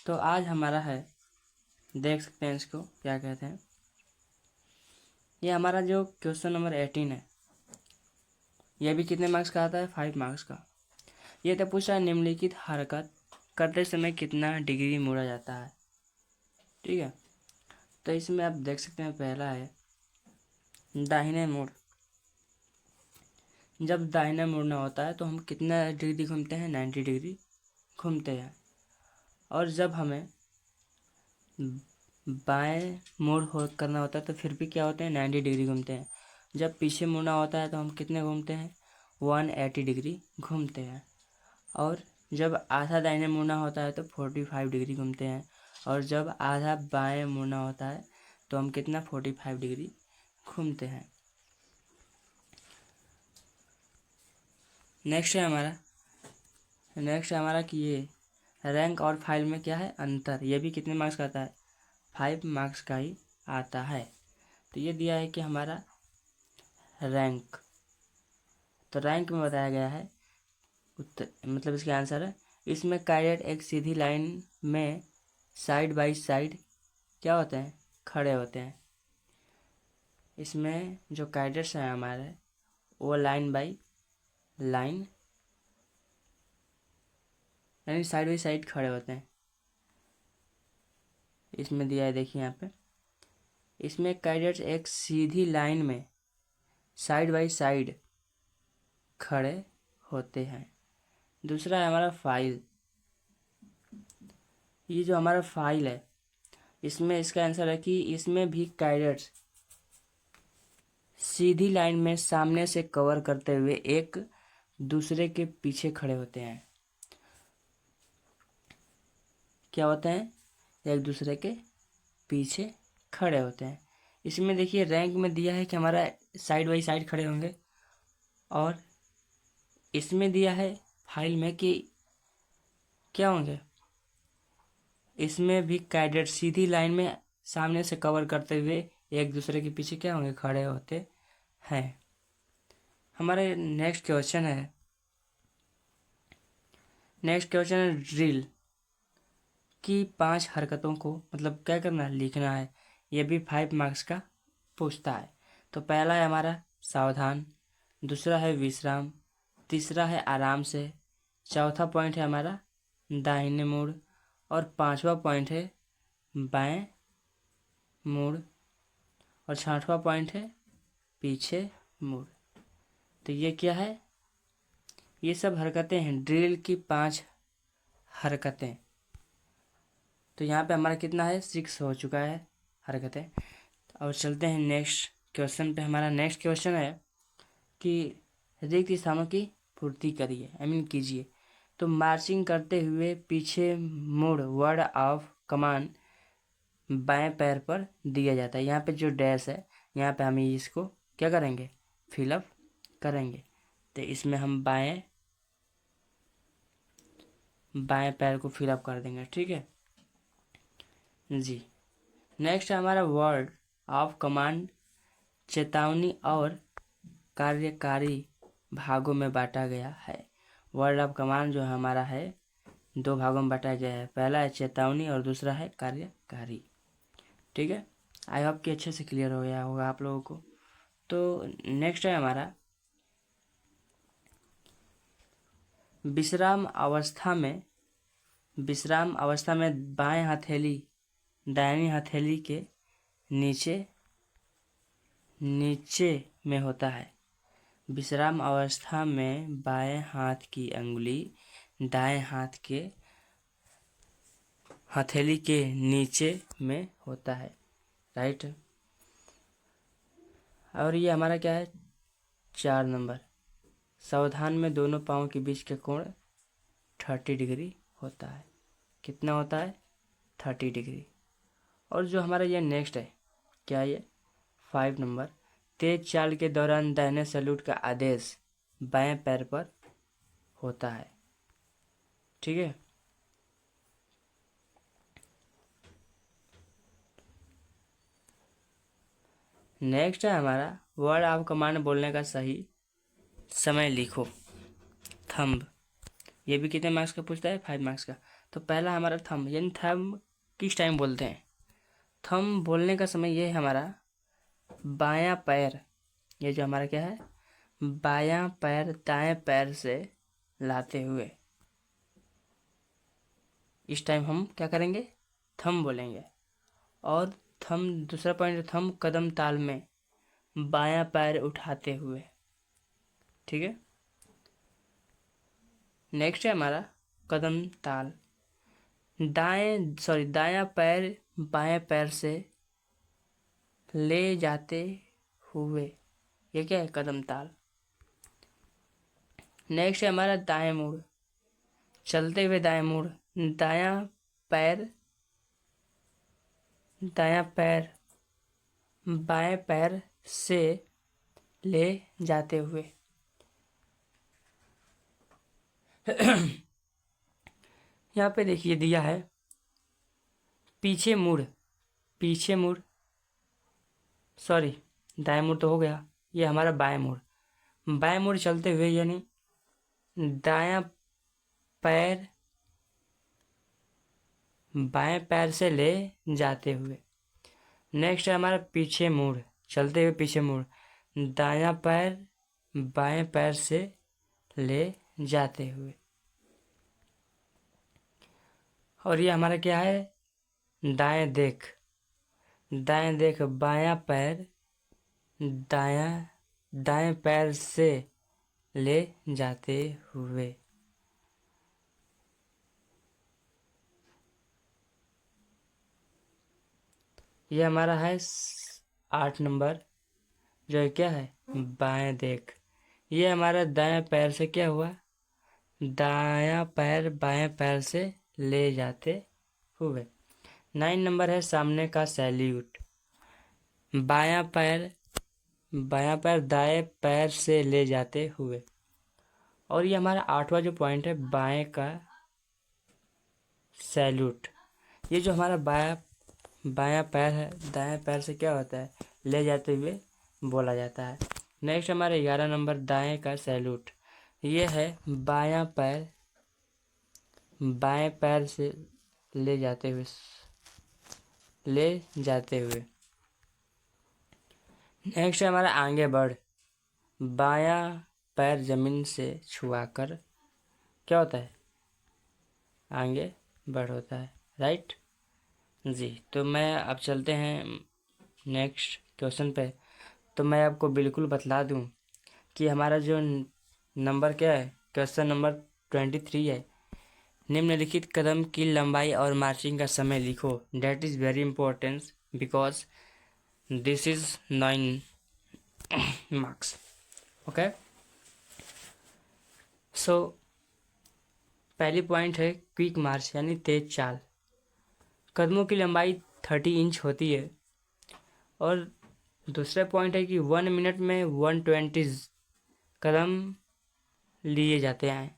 तो आज हमारा है, देख सकते हैं इसको क्या कहते हैं। ये हमारा जो क्वेश्चन नंबर 18 है, यह भी कितने मार्क्स का आता है? 5 मार्क्स का। ये तो पूछा है निम्नलिखित हरकत करते समय कितना डिग्री मोड़ा जाता है। ठीक है, तो इसमें आप देख सकते हैं पहला है दाहिने मोड़। जब दाहिने मुड़ना होता है तो हम कितना डिग्री घूमते हैं? 90 डिग्री घूमते हैं। और जब हमें बाएं मुड़ करना होता है तो फिर भी क्या होते हैं? 90 डिग्री घूमते हैं। जब पीछे मुड़ना होता है तो हम कितने घूमते हैं? 180 डिग्री घूमते हैं। और जब आधा दाहिने मुड़ना होता है तो 45 डिग्री घूमते हैं। और जब आधा बाएं मुड़ना होता है तो हम कितना? 45 डिग्री घूमते हैं। नेक्स्ट है हमारा कि ये रैंक और फाइल में क्या है? अंतर। ये भी कितने मार्क्स का आता है? 5 मार्क्स का ही आता है। तो ये दिया है कि हमारा रैंक, तो रैंक में बताया गया है उत्तर, मतलब इसका आंसर है इसमें कैडेट एक सीधी लाइन में साइड बाय साइड क्या होते हैं? खड़े होते हैं। इसमें जो कैडेट्स हैं हमारे, वो लाइन बाय लाइन यानी साइड बाय साइड खड़े होते हैं। इसमें दिया है, देखिए यहाँ पे, इसमें कैडेट्स एक सीधी लाइन में साइड बाय साइड खड़े होते हैं। दूसरा है हमारा फाइल। ये जो हमारा फाइल है, इसमें इसका आंसर है कि इसमें भी कैडेट्स सीधी लाइन में सामने से कवर करते हुए एक दूसरे के पीछे खड़े होते हैं। क्या होते हैं? एक दूसरे के पीछे खड़े होते हैं। इसमें देखिए रैंक में दिया है कि हमारा साइड बाई साइड खड़े होंगे, और इसमें दिया है फाइल में कि क्या होंगे? इसमें भी कैडेट सीधी लाइन में सामने से कवर करते हुए एक दूसरे के पीछे क्या होंगे? खड़े होते हैं। हमारे नेक्स्ट क्वेश्चन है ड्रिल की 5 हरकतों को मतलब क्या करना है? लिखना है। यह भी 5 मार्क्स का पूछता है। तो पहला है हमारा सावधान, दूसरा है विश्राम, तीसरा है आराम से, चौथा पॉइंट है हमारा दाहिने मुड़, और पांचवा पॉइंट है बाएं मुड़, और छठवां पॉइंट है पीछे मुड़। तो ये क्या है? ये सब हरकतें हैं, ड्रिल की 5 हरकतें। तो यहाँ पे हमारा कितना है? 6 हो चुका है हरकतें। और चलते हैं नेक्स्ट क्वेश्चन पे। हमारा नेक्स्ट क्वेश्चन है कि रिक्त स्थानों की पूर्ति करिए, कीजिए। तो मार्चिंग करते हुए पीछे मुड़ वर्ड ऑफ कमांड बाएं पैर पर दिया जाता है। यहाँ पे जो डैश है, यहाँ पे हम इसको क्या करेंगे? फिलअप करेंगे। तो इसमें हम बाएं पैर को फिलअप कर देंगे। ठीक है जी। नेक्स्ट है हमारा वर्ड ऑफ कमांड चेतावनी और कार्यकारी भागों में बांटा गया है। वर्ड ऑफ कमांड जो हमारा है 2 भागों में बांटा गया है। पहला है चेतावनी और दूसरा है कार्यकारी। ठीक है, आई होप कि अच्छे से क्लियर हो गया होगा आप लोगों को। तो नेक्स्ट है हमारा विश्राम अवस्था में बाएं हथेली दाहिनी हथेली के नीचे में होता है। विश्राम अवस्था में बाएं हाथ की अंगुली दाएं हाथ के हथेली के नीचे में होता है। राइट। और ये हमारा क्या है? 4 नंबर, सावधान में दोनों पाँव के बीच के कोण 30 डिग्री होता है। कितना होता है? 30 डिग्री। और जो हमारा ये नेक्स्ट है, क्या ये 5 नंबर, तेज चाल के दौरान दाहिने सैल्यूट का आदेश बाएं पैर पर होता है। ठीक है, नेक्स्ट है हमारा वर्ड ऑफ कमांड बोलने का सही समय लिखो, थंब। ये भी कितने मार्क्स का पूछता है? 5 मार्क्स का। तो पहला हमारा थंब, यानी थंब किस टाइम बोलते हैं? थंब बोलने का समय ये है हमारा बायां पैर, ये जो हमारा क्या है, बायां पैर दाएं पैर से लाते हुए, इस टाइम हम क्या करेंगे? थंब बोलेंगे। और थंब, दूसरा पॉइंट, थंब कदम ताल में बायां पैर उठाते हुए। ठीक है, नेक्स्ट है हमारा कदम ताल, दायां पैर बाएं पैर से ले जाते हुए, ये क्या है? कदम ताल। नेक्स्ट है हमारा दाएं मुड़, चलते हुए दाएं मुड़, दायां पैर बाएं पैर से ले जाते हुए। यहाँ पे देखिए दिया है पीछे मुड़, पीछे मुड़, सॉरी दाएं मुड़ तो हो गया, ये हमारा बाएं मुड़। बाएं मुड़ चलते हुए यानी दायां पैर बाएं पैर से ले जाते हुए। नेक्स्ट है हमारा पीछे मुड़, चलते हुए पीछे मुड़, दायां पैर बाएं पैर से ले जाते हुए। और ये हमारा क्या है? दाएं देख, दाएं देख बायां पैर दाएं पैर से ले जाते हुए। ये हमारा है 8 नंबर, जो है क्या है? बाएं देख। ये हमारा दाएं पैर से क्या हुआ? दायां पैर बाएं पैर से ले जाते हुए। 9 नंबर है सामने का सैल्यूट, बायां पैर दाएं पैर से ले जाते हुए। और ये हमारा 8वां जो पॉइंट है बाएं का सैल्यूट, ये जो हमारा बायां पैर है दाएं पैर से क्या होता है? ले जाते हुए बोला जाता है। नेक्स्ट हमारा 11 नंबर दाएं का सैल्यूट, ये है बायां पैर से ले जाते हुए, नेक्स्ट है हमारा आगे बढ़, बायां पैर जमीन से छुआकर क्या होता है? आगे बढ़ होता है, राइट जी। तो मैं अब चलते हैं नेक्स्ट क्वेश्चन पे। तो मैं आपको बिल्कुल बतला दूं कि हमारा जो नंबर क्या है, क्वेश्चन नंबर 23 है, निम्नलिखित कदम की लंबाई और मार्चिंग का समय लिखो। Date is very important because this is 9 marks. Okay, so पहली पॉइंट है क्विक मार्च यानी तेज चाल। कदमों की लंबाई 30 इंच होती है। और दूसरा पॉइंट है कि 1 मिनट में 120 कदम लिए जाते हैं।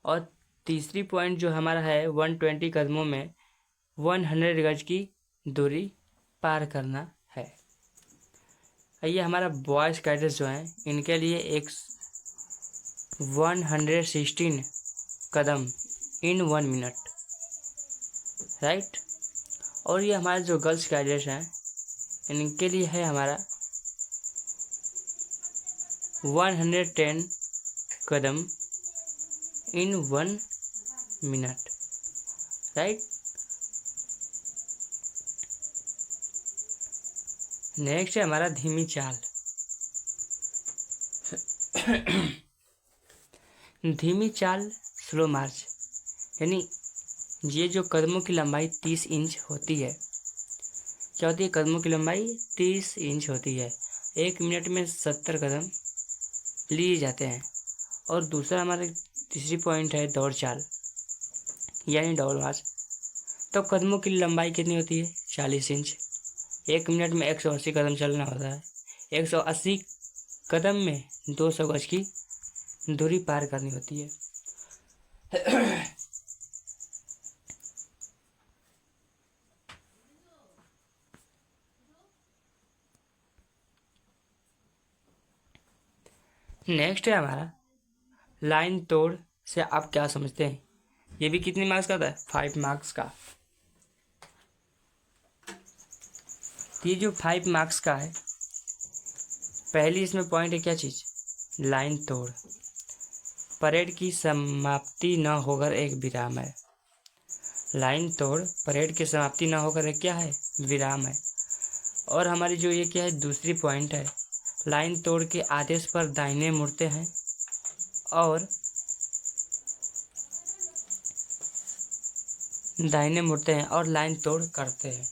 और तीसरी पॉइंट जो हमारा है 120 कदमों में 100 गज की दूरी पार करना है। ये हमारा बॉयज़ कैडेट्स जो हैं इनके लिए एक 116 कदम इन 1 मिनट, राइट। और ये हमारे जो गर्ल्स कैडेट्स हैं इनके लिए है हमारा 110 कदम इन 1 मिनट, राइट। नेक्स्ट है हमारा धीमी चाल। धीमी चाल स्लो मार्च, यानी ये जो कदमों की लंबाई 30 इंच होती है, क्या होती है? कदमों की लंबाई 30 इंच होती है। 1 मिनट में 70 कदम लिए जाते हैं। और दूसरा हमारा तीसरी पॉइंट है दौड़ चाल यानी दौड़ मार्च। तो कदमों की लंबाई कितनी होती है? 40 इंच। 1 मिनट में 180 कदम चलना होता है। 180 कदम में 200 गज की दूरी पार करनी होती है। नेक्स्ट है हमारा लाइन तोड़ से आप क्या समझते हैं? ये भी कितने मार्क्स का होता है? 5 मार्क्स का। तो ये जो 5 मार्क्स का है, पहली इसमें पॉइंट है क्या चीज़? लाइन तोड़। परेड की समाप्ति न होकर एक विराम है। लाइन तोड़, परेड की समाप्ति न होकर एक क्या है? विराम है। और हमारी जो ये क्या है, दूसरी पॉइंट है, लाइन तोड़ के आदेश पर दाहिने मुड़ते हैं और लाइन तोड़ करते हैं।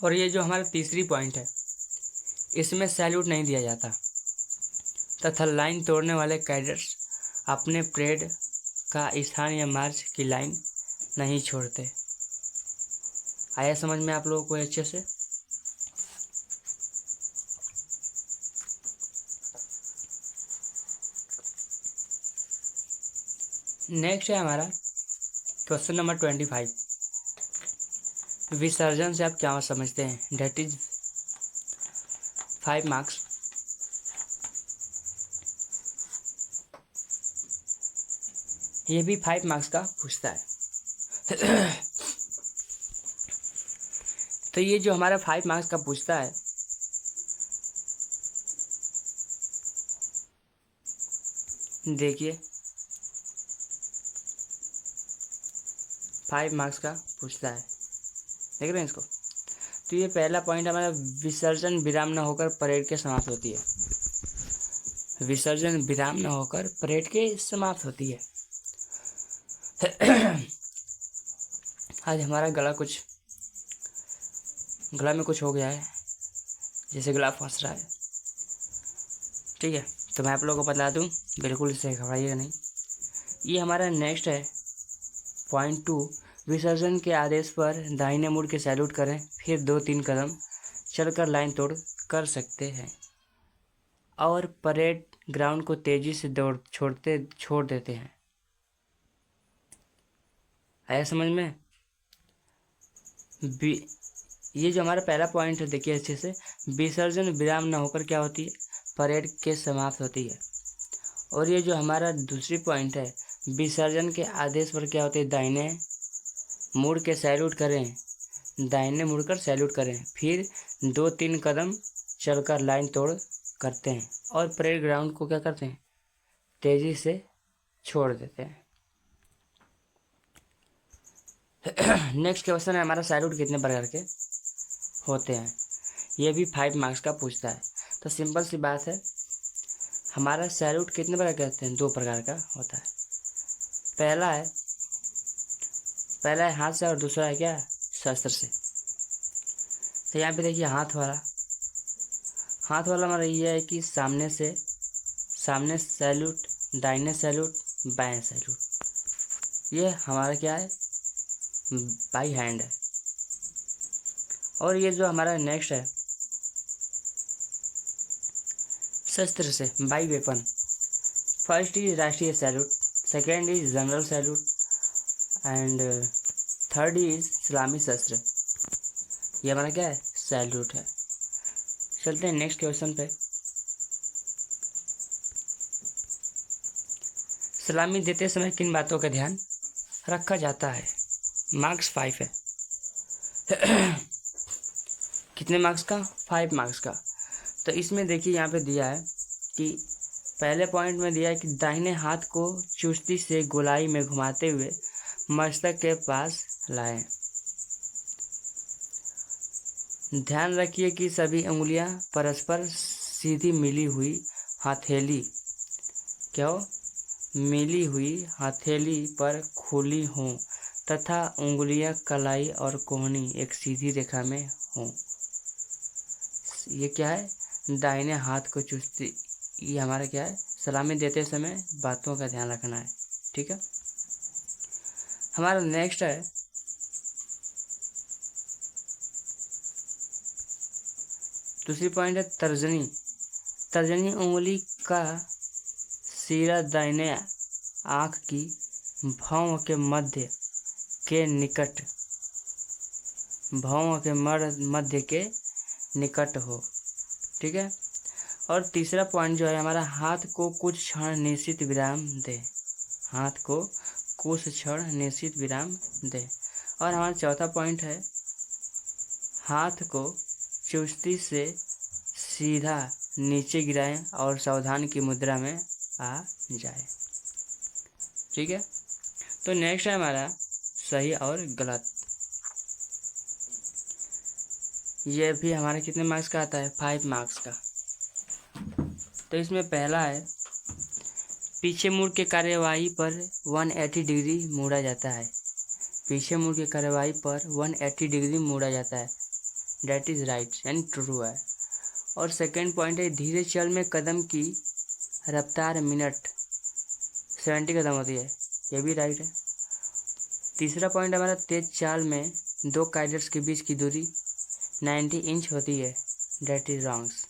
और ये जो हमारा तीसरी पॉइंट है, इसमें सैल्यूट नहीं दिया जाता तथा लाइन तोड़ने वाले कैडेट्स अपने परेड का स्थान या मार्च की लाइन नहीं छोड़ते। आया समझ में आप लोगों को अच्छे से? नेक्स्ट है हमारा क्वेश्चन नंबर 25। विसर्जन से आप क्या समझते हैं? That is 5 marks. ये भी 5 मार्क्स का पूछता है। तो ये जो हमारा 5 मार्क्स का पूछता है, देखिए 5 मार्क्स का पूछता है, देख रहे हैं इसको? तो ये पहला पॉइंट हमारा, विसर्जन विराम न होकर परेड के समाप्त होती है। विसर्जन विराम न होकर परेड के समाप्त होती है। आज हमारा गला में कुछ हो गया है, जैसे गला फंस रहा है। ठीक है, तो मैं आप लोगों को बता दूं, बिल्कुल इससे घबराइएगा नहीं। ये हमारा नेक्स्ट है पॉइंट 2। विसर्जन के आदेश पर दाहिने मुड़ के सैल्यूट करें, फिर 2-3 कदम चलकर लाइन तोड़ कर सकते हैं और परेड ग्राउंड को तेजी से छोड़ देते हैं। आया समझ में? ये जो हमारा पहला पॉइंट है, देखिए अच्छे से, विसर्जन विराम न होकर क्या होती है? परेड के समाप्त होती है। और ये जो हमारा दूसरी पॉइंट है, विसर्जन के आदेश पर क्या होती है? दाहिने मुड़कर सैल्यूट करें, फिर 2-3 कदम चलकर लाइन तोड़ करते हैं और परेड ग्राउंड को क्या करते हैं? तेजी से छोड़ देते हैं। नेक्स्ट क्वेश्चन है हमारा, सैल्यूट कितने प्रकार के होते हैं? ये भी 5 मार्क्स का पूछता है। तो सिंपल सी बात है, हमारा सैल्यूट कितने प्रकार के होते हैं? 2 प्रकार का होता है। पहला है हाथ से और दूसरा है क्या? शस्त्र से। तो यहाँ पे देखिए हाथ वाला हमारा ये है कि सामने सैल्यूट, दाहिने सैल्यूट, बाएं सैल्यूट। ये हमारा क्या है? बाई हैंड है। और ये जो हमारा नेक्स्ट है, शस्त्र से, बाई वेपन। फर्स्ट इज राष्ट्रीय salute, second is general salute and third is सलामी शस्त्र। ये हमारा क्या है? सैल्यूट है। चलते हैं नेक्स्ट क्वेश्चन पे। सलामी देते समय किन बातों का ध्यान रखा जाता है? मार्क्स 5 है। कितने मार्क्स का? 5 मार्क्स का। तो इसमें देखिए यहाँ पे दिया है कि पहले पॉइंट में दिया है कि दाहिने हाथ को चुस्ती से गोलाई में घुमाते हुए मस्तक के पास लाएं। ध्यान रखिए कि सभी उंगलियां परस्पर सीधी मिली हुई हथेली पर खुली हों तथा उंगलियां कलाई और कोहनी एक सीधी रेखा में हों। ये क्या है? दाहिने हाथ को चुस्ती। ये हमारा क्या है? सलामी देते समय बातों का ध्यान रखना है। ठीक है, हमारा नेक्स्ट है दूसरी पॉइंट है तर्जनी उंगली का सिरा दाहिने आँख की भौं के मध्य के निकट हो। ठीक है। और तीसरा पॉइंट जो है हमारा, हाथ को कुछ क्षण निश्चित विराम दे, हाथ को कुछ क्षण निश्चित विराम दे। और हमारा चौथा पॉइंट है, हाथ को चुस्ती से सीधा नीचे गिराएं और सावधान की मुद्रा में आ जाए। ठीक है। तो नेक्स्ट है हमारा सही और गलत। ये भी हमारे कितने मार्क्स का आता है, 5 मार्क्स का। तो इसमें पहला है, पीछे मुड़ के कार्यवाही पर 180 डिग्री मोड़ा जाता है, पीछे मुड़ के कार्यवाही पर 180 डिग्री मोड़ा जाता है, डेट इज राइट यानी ट्रू है। और सेकंड पॉइंट है, धीरे चल में कदम की रफ्तार मिनट 70 कदम होती है, ये भी राइट है। तीसरा पॉइंट हमारा, तेज चाल में 2 काइडर्स के बीच की दूरी 90 इंच होती है, डेट इज रॉन्ग्स,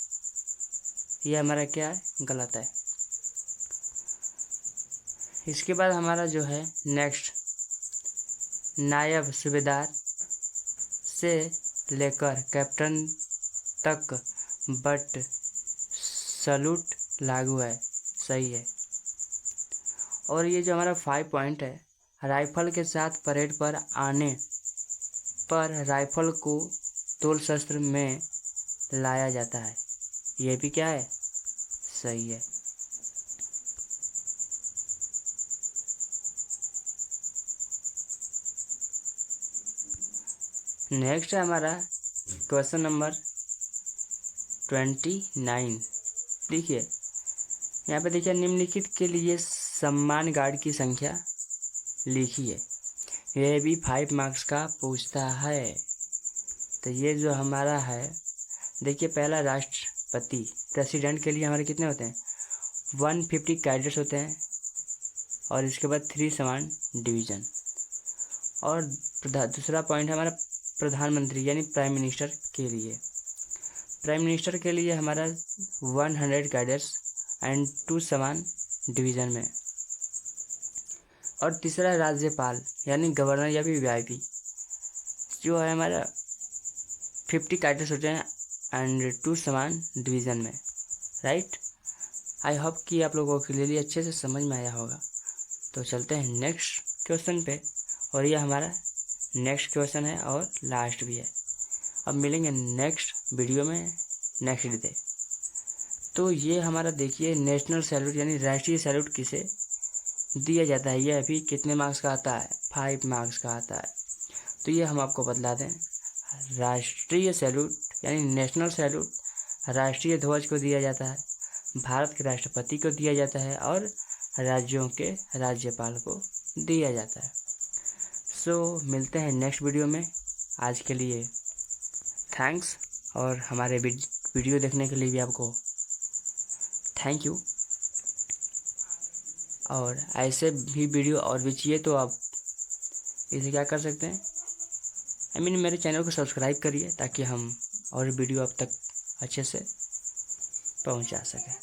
ये हमारा क्या है, गलत है। इसके बाद हमारा जो है नेक्स्ट, नायब सूबेदार से लेकर कैप्टन तक बट सलूट लागू है, सही है। और ये जो हमारा 5 पॉइंट है, राइफल के साथ परेड पर आने पर राइफल को तोल शस्त्र में लाया जाता है, ये भी क्या है, सही है। नेक्स्ट है हमारा क्वेश्चन नंबर 29। देखिए यहाँ पे, देखिए निम्नलिखित के लिए सम्मान गार्ड की संख्या लिखिए, यह भी 5 मार्क्स का पूछता है। तो ये जो हमारा है, देखिए पहला राष्ट्रपति, प्रेसिडेंट के लिए हमारे कितने होते हैं, 150 कैडेट्स होते हैं। और इसके बाद 3 समान डिवीज़न। और दूसरा पॉइंट है हमारा, प्रधानमंत्री यानी प्राइम मिनिस्टर के लिए, प्राइम मिनिस्टर के लिए हमारा 100 कैडेट्स एंड 2 समान डिवीज़न में। और तीसरा राज्यपाल यानी गवर्नर या भी वीआईपी, जो है हमारा 50 कैडेट्स होते हैं एंड 2 समान डिवीज़न में, राइट। आई होप कि आप लोगों को क्लियरली अच्छे से समझ में आया होगा। तो चलते हैं नेक्स्ट क्वेश्चन पे, और यह हमारा नेक्स्ट क्वेश्चन है और लास्ट भी है। अब मिलेंगे नेक्स्ट वीडियो में नेक्स्ट डे। तो ये हमारा देखिए, नेशनल सैल्यूट यानी राष्ट्रीय सैल्यूट किसे दिया जाता है, यह अभी कितने मार्क्स का आता है, 5 मार्क्स का आता है। तो ये हम आपको बतला दें, राष्ट्रीय सैल्यूट यानी नेशनल सैल्यूट राष्ट्रीय ध्वज को दिया जाता है, भारत के राष्ट्रपति को दिया जाता है और राज्यों के राज्यपाल को दिया जाता है। सो मिलते हैं नेक्स्ट वीडियो में। आज के लिए थैंक्स, और हमारे वीडियो देखने के लिए भी आपको थैंक यू। और ऐसे भी वीडियो और भी चाहिए तो आप इसे क्या कर सकते हैं, मेरे चैनल को सब्सक्राइब करिए, ताकि हम और वीडियो आप तक अच्छे से पहुंचा सकें।